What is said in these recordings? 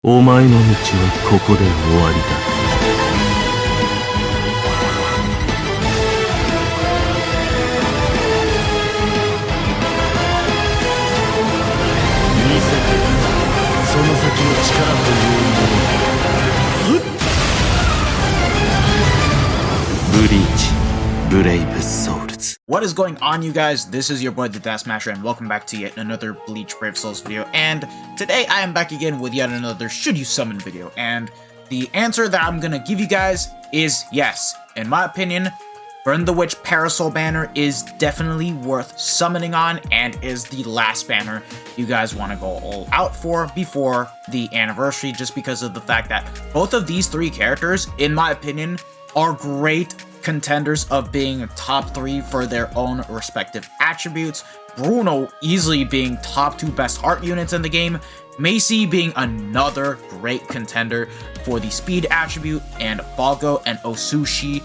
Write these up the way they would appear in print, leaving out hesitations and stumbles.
お前の道はここで終わりだ。見せてその先の力というもの。ブリーチ、ブレイブソウルズ。 What is going on, you guys? This is your boy the Death Smasher, and welcome back to yet another Bleach Brave Souls video. And today I am back again with yet another Should You Summon video. And the answer that I'm gonna give you guys is yes. In my opinion, Burn the Witch Parasol banner is definitely worth summoning on and is the last banner you guys want to go all out for before the anniversary, just because of the fact that both of these three characters, in my opinion, are great contenders of being top 3 for their own respective attributes. Bruno easily being top 2 best heart units in the game, Macy being another great contender for the speed attribute, and Balgo and Osushi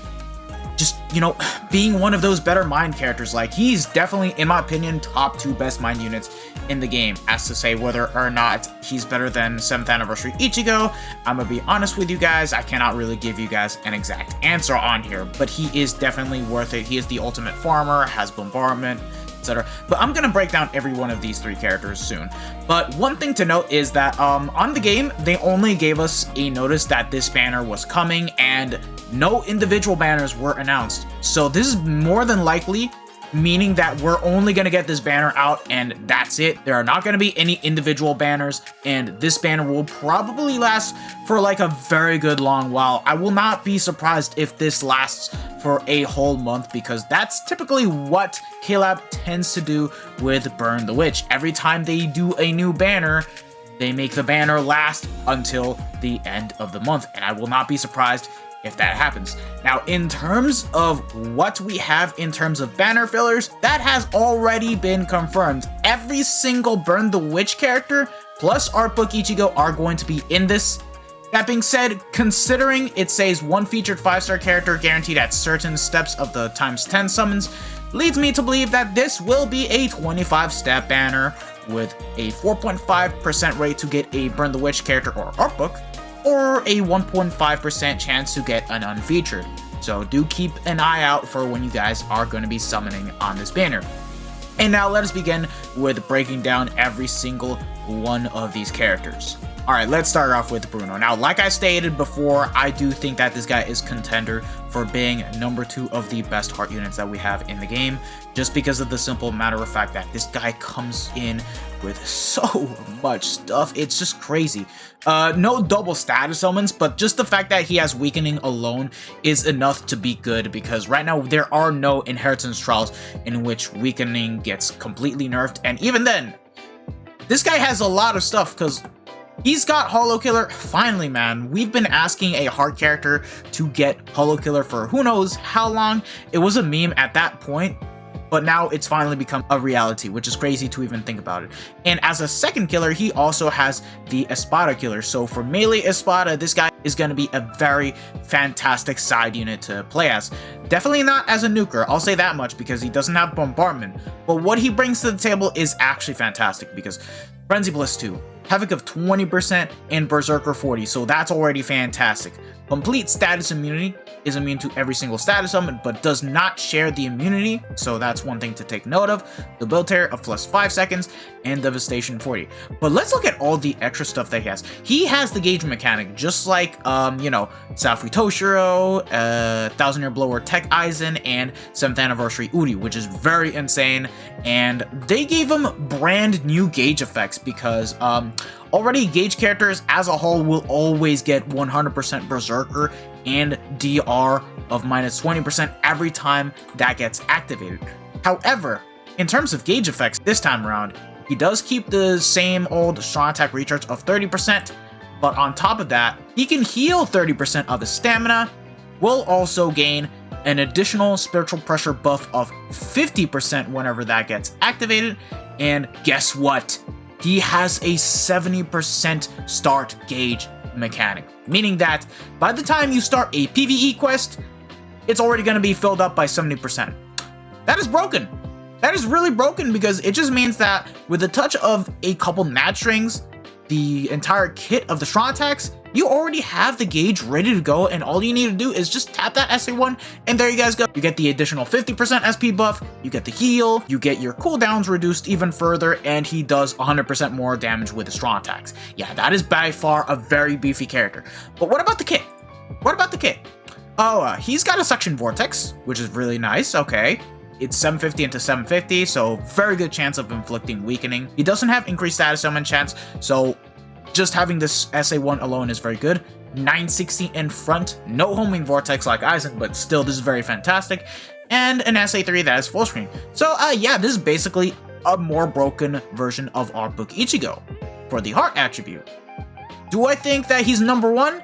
just, you know, being one of those better mind characters. Like, he's definitely, in my opinion, top 2 best mind units in the game. As to say whether or not he's better than 7th Anniversary Ichigo, I'm gonna be honest with you guys, I cannot really give you guys an exact answer on here, but he is definitely worth it. He is the ultimate farmer, has bombardment, etc. But I'm gonna break down every one of these 3 characters soon. But one thing to note is that on the game, they only gave us a notice that this banner was coming, and no individual banners were announced. So this is more than likely meaning that we're only going to get this banner out and that's it. There are not going to be any individual banners, and this banner will probably last for like a very good long while. I will not be surprised if this lasts for a whole month, because that's typically what K-Lab tends to do with Burn the Witch. Every time they do a new banner, they make the banner last until the end of the month, and I will not be surprised if that happens. Now, in terms of what we have in terms of banner fillers, that has already been confirmed. Every single Burn the Witch character plus Artbook Ichigo are going to be in this. That being said, considering it says 1 featured 5-star character guaranteed at certain steps of the ×10 summons, leads me to believe that this will be a 25-step banner with a 4.5% rate to get a Burn the Witch character or Artbook, or a 1.5% chance to get an unfeatured. So do keep an eye out for when you guys are going to be summoning on this banner. And now let us begin with breaking down every single one of these characters. Alright, let's start off with Bruno. Now, like I stated before, I do think that this guy is contender for being number 2 of the best heart units that we have in the game, just because of the simple matter of fact that this guy comes in with so much stuff. It's just crazy. No double status summons, but just the fact that he has weakening alone is enough to be good, because right now there are no inheritance trials in which weakening gets completely nerfed, and even then, this guy has a lot of stuff, because he's got Holo Killer. Finally, man, we've been asking a heart character to get Holo Killer for who knows how long. It was a meme at that point, but now it's finally become a reality, which is crazy to even think about it. And as a second killer, he also has the Espada killer. So for melee Espada, this guy is going to be a very fantastic side unit to play as. Definitely not as a nuker, I'll say that much, because he doesn't have bombardment. But what he brings to the table is actually fantastic, because Frenzy Bliss 2, Havoc of 20%, and Berserker 40, so that's already fantastic. Complete status immunity, is immune to every single status summon, but does not share the immunity, so that's one thing to take note of. The build tear of plus 5 seconds, and Devastation 40. But let's look at all the extra stuff that he has. He has the gauge mechanic, just like, you know, Safui Toshiro, 1000-Year Blower Tech Aizen, and 7th Anniversary Uri, which is very insane. And they gave him brand new gauge effects, because already gauge characters as a whole will always get 100% Berserker and DR of -20% every time that gets activated. However, in terms of gauge effects this time around, he does keep the same old strong attack recharge of 30%, but on top of that, he can heal 30% of his stamina, will also gain an additional spiritual pressure buff of 50% whenever that gets activated, and guess what? He has a 70% start gauge mechanic, meaning that by the time you start a PvE quest, it's already going to be filled up by 70%. That is broken. That is really broken, because it just means that with the touch of a couple nat strings, the entire kit of the strong attacks, you already have the gauge ready to go, and all you need to do is just tap that SA1, and there you guys go. You get the additional 50% SP buff, you get the heal, you get your cooldowns reduced even further, and he does 100% more damage with the strong attacks. Yeah, that is by far a very beefy character. But what about the kit? What about the kit? Oh, he's got a Suction Vortex, which is really nice, okay. It's 750 into 750, so very good chance of inflicting weakening. He doesn't have increased status summon chance, so just having this SA1 alone is very good. 960 in front, no homing vortex like Aizen, but still this is very fantastic. And an SA3 that is full screen. So yeah, this is basically a more broken version of Artbook Ichigo for the heart attribute. Do I think that he's number one?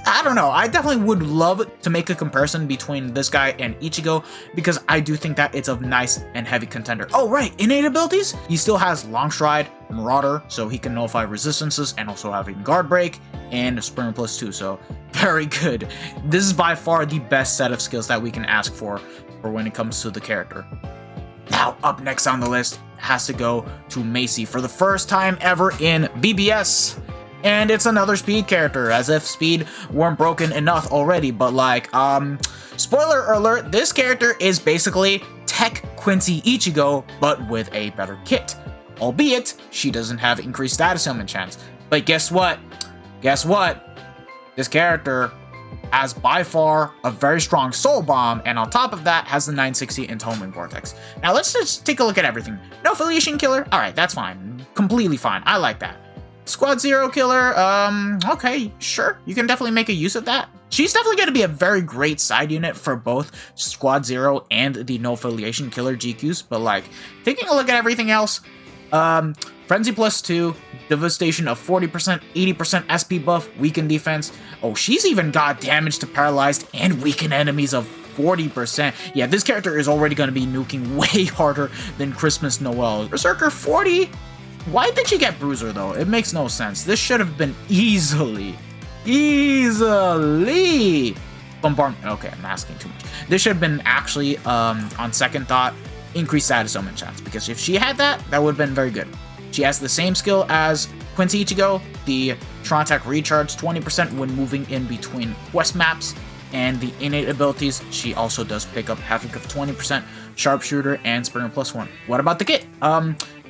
I don't know. I definitely would love to make a comparison between this guy and Ichigo, because I do think that it's a nice and heavy contender. Oh, right. Innate abilities? He still has Long Stride, Marauder, so he can nullify resistances, and also having Guard Break, and Spring Plus 2, so very good. This is by far the best set of skills that we can ask for when it comes to the character. Now, up next on the list has to go to Macy for the first time ever in BBS. And it's another speed character, as if speed weren't broken enough already, but like, spoiler alert, this character is basically Tech Quincy Ichigo, but with a better kit. Albeit, she doesn't have increased status ailment chance. But guess what? Guess what? This character has by far a very strong Soul Bomb, and on top of that has the 960 in Homing Vortex. Now let's just take a look at everything. No affiliation killer? Alright, that's fine. Completely fine. I like that. Squad Zero killer, okay, sure. You can definitely make a use of that. She's definitely going to be a very great side unit for both Squad Zero and the no affiliation killer GQs, but like, taking a look at everything else, Frenzy plus 2, Devastation of 40%, 80% SP buff, weaken defense. Oh, she's even got damage to paralyzed and weaken enemies of 40%. Yeah, this character is already going to be nuking way harder than Christmas Noel. Berserker 40? Why did she get Bruiser though? It makes no sense. This should have been easily Bombardment. Okay, I'm asking too much. This should have been actually, on second thought, increased status summon chance, because if she had that, that would have been very good. She has the same skill as Quincy Ichigo, the Tron Attack recharge 20% when moving in between quest maps, and the innate abilities, she also does pick up Havoc of 20%, Sharpshooter, and Springer plus 1. What about the kit?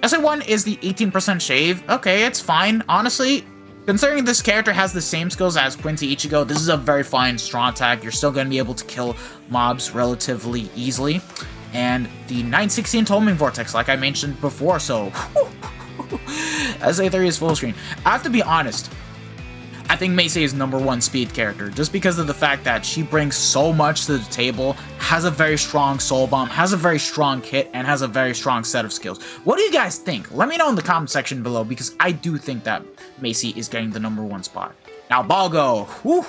SA1 is the 18% shave. Okay, it's fine. Honestly, considering this character has the same skills as Quincy Ichigo, this is a very fine strong attack. You're still going to be able to kill mobs relatively easily. And the 916 Homing Vortex, like I mentioned before, so SA3 is full screen. I have to be honest, I think Macy is #1 speed character, just because of the fact that she brings so much to the table, has a very strong Soul Bomb, has a very strong kit, and has a very strong set of skills. What do you guys think? Let me know in the comment section below, because I do think that Macy is getting the #1 spot. Now, Balgo, whew,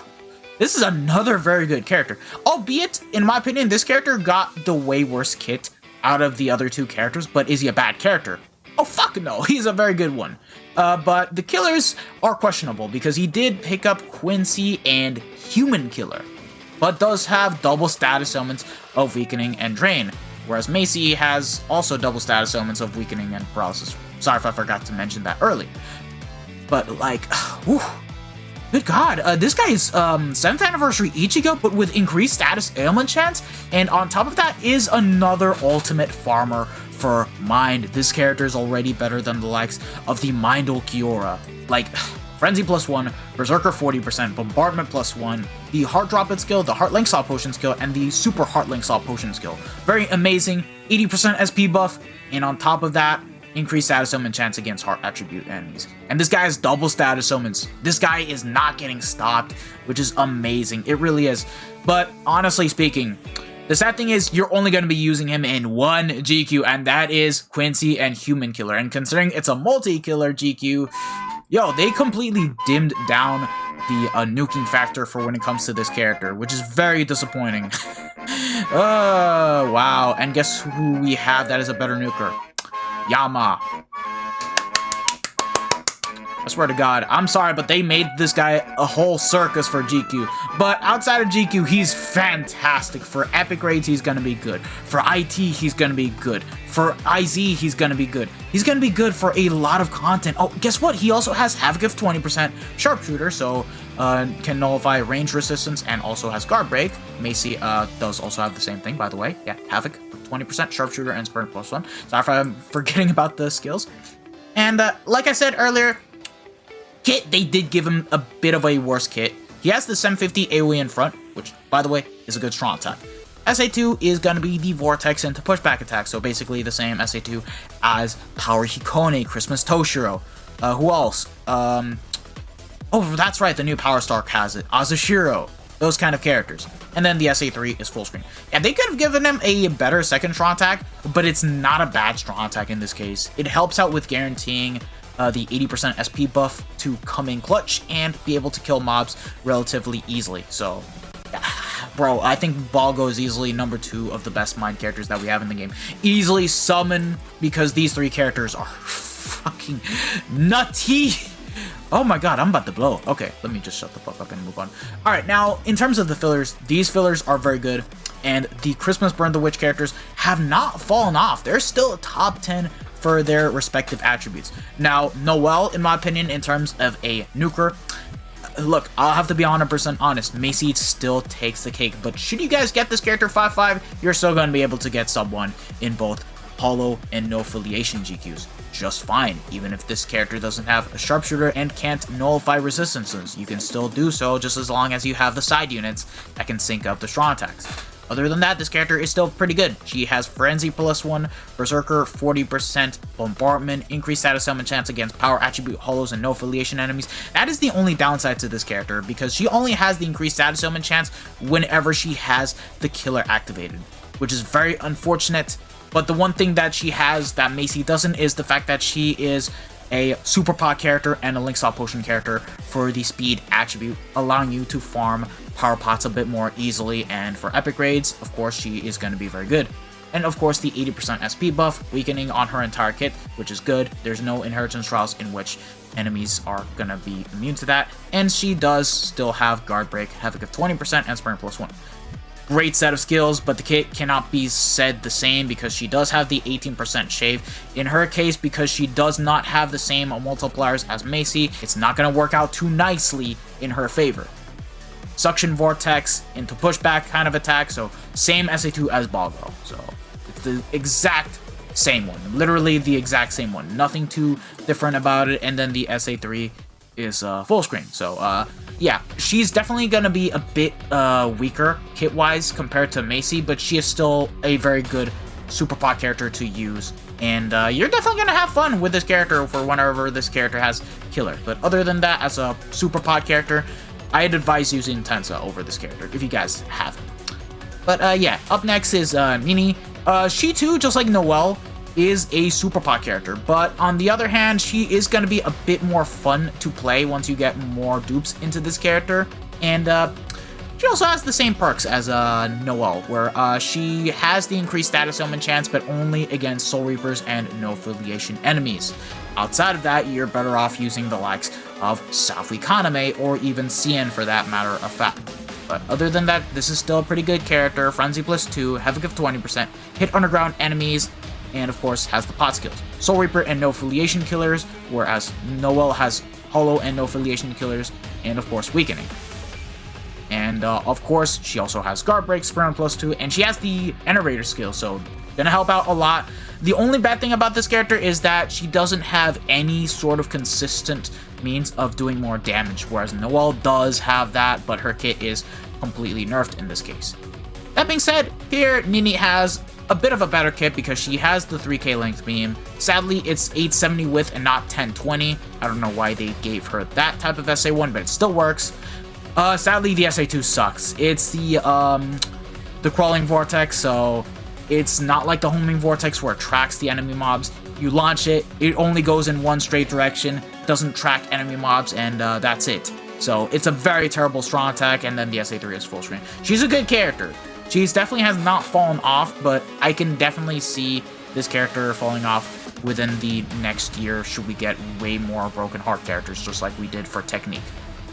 this is another very good character. Albeit, in my opinion, this character got the way worse kit out of the other two characters, but is he a bad character? Oh, fuck no, he's a very good one. But the killers are questionable, because he did pick up Quincy and Human Killer, but does have double status elements of Weakening and Drain, whereas Macy has also double status elements of Weakening and Paralysis. Sorry if I forgot to mention that earlier. But, like, whew, good god, this guy is 7th Anniversary Ichigo, but with increased status ailment chance, and on top of that is another ultimate farmer for Mind. This character is already better than the likes of the Mindle Kiora. Like, Frenzy plus 1, Berserker 40%, Bombardment plus 1, the Heart Droplet skill, the Heart Link Saw Potion skill, and the Super Heart Link Saw Potion skill. Very amazing, 80% SP buff, and on top of that, increased status summon chance against heart attribute enemies. And this guy has double status summons. This guy is not getting stopped, which is amazing. It really is. But honestly speaking, the sad thing is you're only going to be using him in one GQ, and that is Quincy and Human Killer. And considering it's a multi-killer GQ, yo, they completely dimmed down the nuking factor for when it comes to this character, which is very disappointing. Oh, wow. And guess who we have that is a better nuker? Yama. I swear to God, I'm sorry, but they made this guy a whole circus for GQ. But outside of GQ, he's fantastic. For epic grades, he's gonna be good. For IT, he's gonna be good. For IZ, he's gonna be good. He's gonna be good for a lot of content. Oh, guess what? He also has Havoc of 20% Sharpshooter, so can nullify range resistance and also has Guard Break. Macy does also have the same thing, by the way. Yeah, Havoc, 20% Sharpshooter and Sprint +1. Sorry if I'm forgetting about the skills. And like I said earlier, Kit, they did give him a bit of a worse kit. He has the 750 AoE in front, which, by the way, is a good strong attack. SA2 is going to be the Vortex into pushback attack, so basically the same SA2 as Power Hikone, Christmas Toshiro. Who else? Oh, that's right, the new Power Star has it. Azushiro. Those kind of characters. And then the SA3 is full screen. Yeah, they could have given him a better second strong attack, but it's not a bad strong attack in this case. It helps out with guaranteeing the 80% SP buff to come in clutch and be able to kill mobs relatively easily. So, bro, I think Balgo is easily number 2 of the best mind characters that we have in the game. Easily summon, because these 3 characters are fucking nutty. Oh my god, I'm about to blow. Okay, let me just shut the fuck up and move on. Alright, now, in terms of the fillers, these fillers are very good, and the Christmas Burn the Witch characters have not fallen off. They're still top 10 for their respective attributes. Now, Noelle, in my opinion, in terms of a nuker, look, I'll have to be 100% honest, Macy still takes the cake, but should you guys get this character 5-5, you're still going to be able to get sub 1 in both Holo and no affiliation GQs just fine. Even if this character doesn't have a sharpshooter and can't nullify resistances, you can still do so just as long as you have the side units that can sync up the strong attacks. Other than that, this character is still pretty good. She has Frenzy +1, Berserker 40%, Bombardment, increased status element chance against power attribute holos and no affiliation enemies. That is the only downside to this character, because she only has the increased status element chance whenever she has the killer activated, which is very unfortunate. But the one thing that she has that Macy doesn't is the fact that she is a super pot character and a link stop potion character for the speed attribute, allowing you to farm power pots a bit more easily, and for epic raids, of course, she is going to be very good. And of course, the 80% SP buff, weakening on her entire kit, which is good. There's no inheritance trials in which enemies are going to be immune to that, and she does still have Guard Break, Havoc of 20%, and Sprint +1. Great set of skills, but the kit cannot be said the same because she does have the 18% shave. In her case, because she does not have the same multipliers as Macy, it's not going to work out too nicely in her favor. Suction Vortex into pushback kind of attack, so same SA2 as Balgo. So it's the exact same one, literally the exact same one. Nothing too different about it, and then the SA3 is full screen. So yeah, she's definitely gonna be a bit weaker kit-wise compared to Macy, but she is still a very good super pot character to use, and you're definitely gonna have fun with this character for whenever this character has killer. But other than that, as a super pot character, I'd advise using Tensa over this character if you guys haven't. But yeah, up next is Nini. She too, just like Noelle, is a super pot character, but on the other hand, she is going to be a bit more fun to play once you get more dupes into this character, and she also has the same perks as Noelle, where she has the increased status element chance, but only against Soul Reapers and no affiliation enemies. Outside of that, you're better off using the likes of Safui Kaname, or even Cien for that matter of fact. But other than that, this is still a pretty good character. Frenzy +2, Havoc of 20%, hit underground enemies, and of course has the pot skills. Soul Reaper and no affiliation killers, whereas Noelle has Holo and no affiliation killers, and of course weakening. And of course, she also has Guard Break, Sprint +2, and she has the Enervator skill, so gonna help out a lot. The only bad thing about this character is that she doesn't have any sort of consistent means of doing more damage, whereas Noelle does have that, but her kit is completely nerfed in this case. That being said, here Nini has a bit of a better kit because she has the 3k length beam. Sadly, it's 870 width and not 1020. I don't know why they gave her that type of SA1, but it still works. Sadly, the SA2 sucks. It's the crawling vortex, so it's not like the homing vortex where it tracks the enemy mobs. You launch it, it only goes in one straight direction, doesn't track enemy mobs, and that's it. So it's a very terrible strong attack, and then the SA3 is full screen. She's a good character. She's definitely has not fallen off, but I can definitely see this character falling off within the next year should we get way more Broken Heart characters, just like we did for Technique.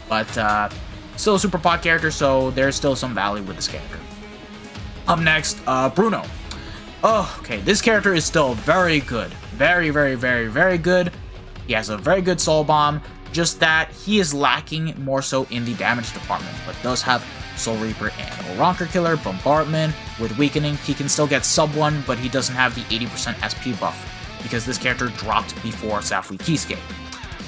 But still a super pod character, so there's still some value with this character. Up next, Bruno. Oh, okay, this character is still very good. Very, very, very, very good. He has a very good Soul Bomb, just that he is lacking more so in the damage department, but does have Soul Reaper and Ronker Killer, Bombardment. With Weakening, he can still get sub 1, but he doesn't have the 80% SP buff, because this character dropped before Safui Keyskate.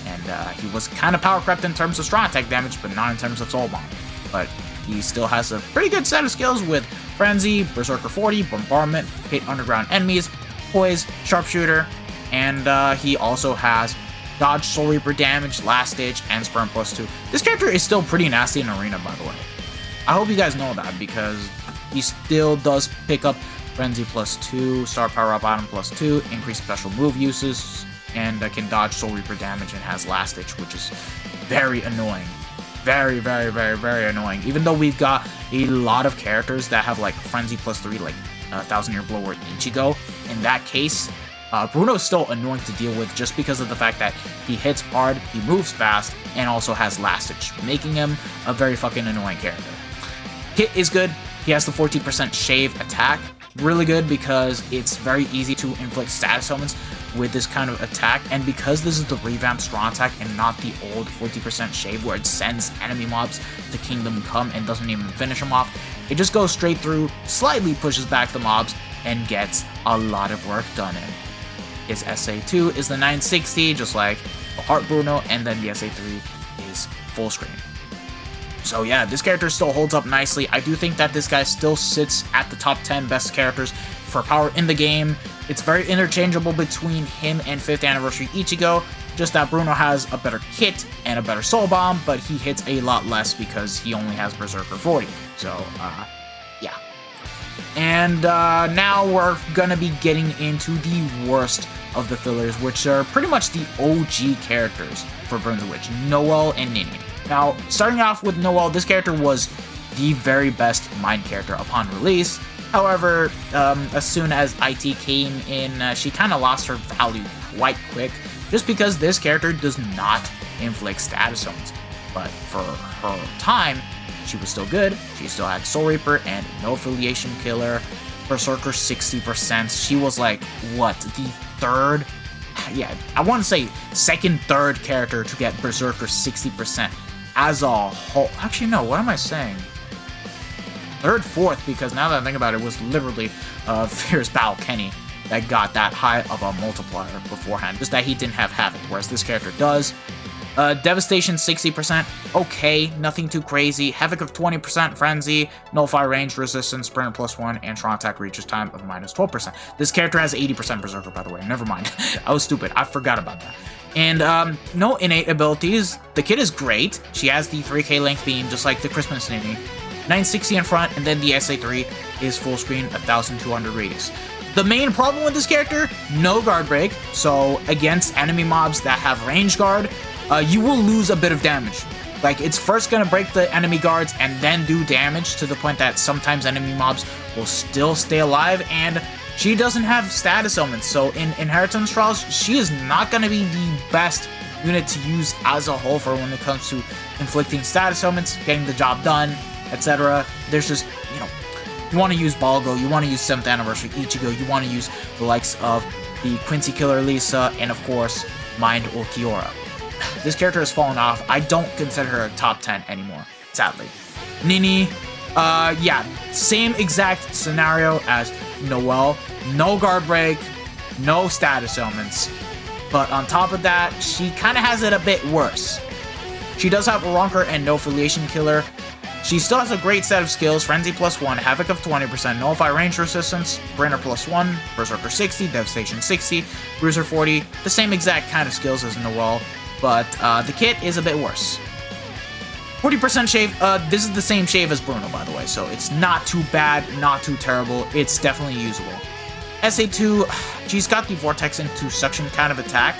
And he was kind of power crept in terms of strong attack damage, but not in terms of Soul Bomb. But he still has a pretty good set of skills with Frenzy, Berserker 40, Bombardment, hit underground enemies, Poise, Sharpshooter, and he also has Dodge, Soul Reaper damage, Last Ditch, and Spurn +2. This character is still pretty nasty in Arena, by the way. I hope you guys know that, because he still does pick up Frenzy +2, Star Power Up Item +2, increased special move uses, and can dodge Soul Reaper damage and has Last Ditch, which is very annoying. Very, very, very, very annoying. Even though we've got a lot of characters that have like Frenzy +3, like 1000-Year Blower Ichigo, in that case, Bruno's still annoying to deal with just because of the fact that he hits hard, he moves fast, and also has Last Ditch, making him a very fucking annoying character. Hit is good. He has the 14% shave attack. Really good because it's very easy to inflict status ailments with this kind of attack, and because this is the revamped strong attack and not the old 40% shave where it sends enemy mobs to Kingdom Come and doesn't even finish them off, it just goes straight through, slightly pushes back the mobs, and gets a lot of work done in. His SA2 is the 960, just like the Heart Bruno, and then the SA3 is full screen. So yeah, this character still holds up nicely. I do think that this guy still sits at the top 10 best characters for power in the game. It's very interchangeable between him and 5th Anniversary Ichigo, just that Bruno has a better kit and a better Soul Bomb, but he hits a lot less because he only has Berserker 40. So, yeah. And now we're gonna be getting into the worst of the fillers, which are pretty much the OG characters for Burn the Witch, Noelle and Nini. Now, starting off with Noelle, this character was the very best Mind character upon release. However, as soon as IT came in, she kind of lost her value quite quick, just because this character does not inflict status zones. But for her time, she was still good. She still had Soul Reaper and no affiliation killer. Berserker 60%. She was like, what, the third? Yeah, I want to say second, third character to get Berserker 60% as a whole. Actually, no, what am I saying? Third, fourth, because now that I think about it, it was literally Fierce Battle Kenny that got that high of a multiplier beforehand. Just that he didn't have Havoc, whereas this character does. Devastation 60%, okay, nothing too crazy. Havoc of 20%, Frenzy, Nullify Range, Resistance, Sprint +1, and Strong Attack reaches time of -12%. This character has 80% Berserker, by the way, never mind. I was stupid, I forgot about that. And no innate abilities. The kid is great. She has the 3k length beam, just like the Christmas Nini. 960 in front, and then the SA3 is full screen, 1200 radius. The main problem with this character, no guard break, so against enemy mobs that have range guard, you will lose a bit of damage. Like, it's first gonna break the enemy guards and then do damage to the point that sometimes enemy mobs will still stay alive, and she doesn't have status elements, so in Inheritance Trials, she is not gonna be the best unit to use as a whole for when it comes to inflicting status elements, getting the job done, etc. There's just, you know, you want to use Balgo, you want to use 7th Anniversary Ichigo, you want to use the likes of the Quincy Killer Lisa, and of course, Mind or Kiora. This character has fallen off. I don't consider her a top 10 anymore, sadly. Nini, yeah, same exact scenario as Noelle. No guard break, no status elements. But on top of that, she kind of has it a bit worse. She does have a Ronker and no affiliation killer. She still has a great set of skills, Frenzy +1, Havoc of 20%, Nullify Range Resistance, Brainer +1, Berserker 60, Devastation 60, Bruiser 40, the same exact kind of skills as Noelle, but the kit is a bit worse. 40% shave, this is the same shave as Bruno, by the way, so it's not too bad, not too terrible, it's definitely usable. SA2, she's got the Vortex into Suction kind of attack,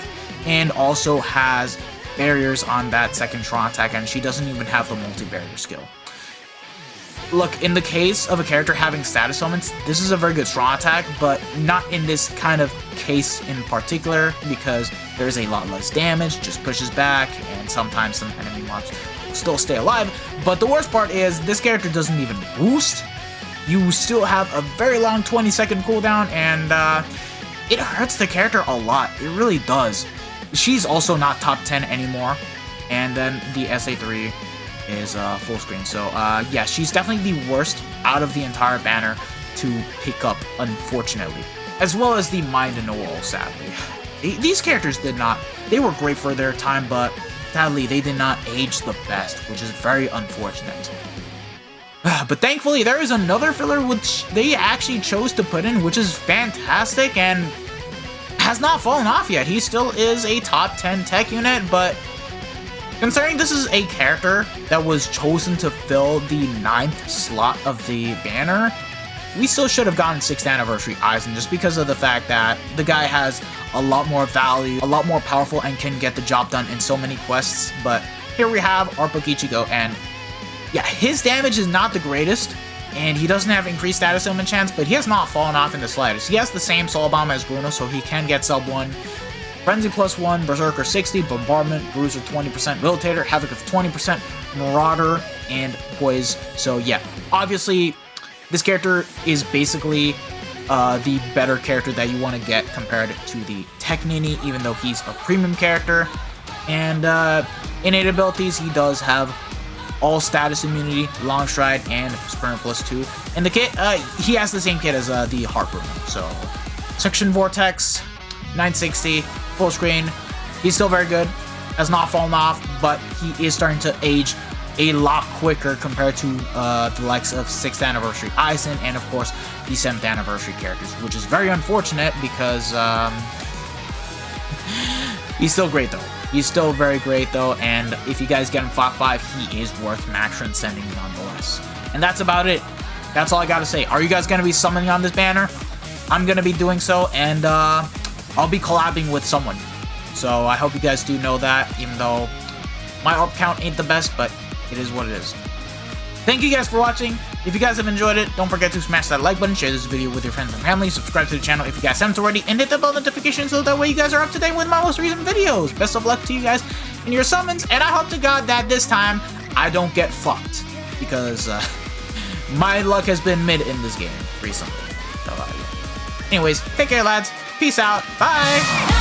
and also has barriers on that second strong attack, and she doesn't even have the multi-barrier skill. look, in the case of a character having status elements, this is a very good strong attack, but not in this kind of case in particular, because there's a lot less damage, just pushes back, and sometimes some enemy mobs will still stay alive. But the worst part is, this character doesn't even boost. You still have a very long 20-second cooldown, and it hurts the character a lot. It really does. She's also not top 10 anymore, and then the SA3 is full screen. So yeah, she's definitely the worst out of the entire banner to pick up, unfortunately. As well as the Mind and Know-All, sadly. These characters did not, they were great for their time, but sadly they did not age the best, which is very unfortunate. But thankfully there is another filler which they actually chose to put in, which is fantastic and has not fallen off yet. He still is a top 10 tech unit, but considering this is a character that was chosen to fill the 9th slot of the banner, we still should have gotten 6th anniversary Aizen, just because of the fact that the guy has a lot more value, a lot more powerful, and can get the job done in so many quests. But here we have Artbook Ichigo, and yeah, his damage is not the greatest, and he doesn't have increased status element chance, but he has not fallen off in the slightest. He has the same Soul Bomb as Bruno, so he can get sub 1. Frenzy +1, Berserker 60, Bombardment, Bruiser 20%, Militator, Havoc of 20%, Marauder, and Poise. So yeah, obviously, this character is basically the better character that you want to get compared to the Tech Nini, even though he's a premium character. And innate abilities, he does have all status immunity, long stride, and sprint +2. In the kit, he has the same kit as the Heart Bruno. So Section Vortex, 960, full screen. He's still very good, has not fallen off, but he is starting to age a lot quicker compared to the likes of 6th anniversary Aizen and of course the 7th anniversary characters, which is very unfortunate because he's still great though. He's still very great though, and if you guys get him 5-5, he is worth max transcending nonetheless. And that's about it. That's all I gotta say. Are you guys gonna be summoning on this banner? I'm gonna be doing so, and I'll be collabing with someone. So I hope you guys do know that, even though my ARP count ain't the best, but it is what it is. Thank you guys for watching. If you guys have enjoyed it, don't forget to smash that like button, share this video with your friends and family, subscribe to the channel if you guys haven't already, and hit the bell notification so that way you guys are up to date with my most recent videos. Best of luck to you guys in your summons, and I hope to God that this time I don't get fucked, because my luck has been mid in this game recently. So, yeah. Anyways, take care lads, peace out, bye!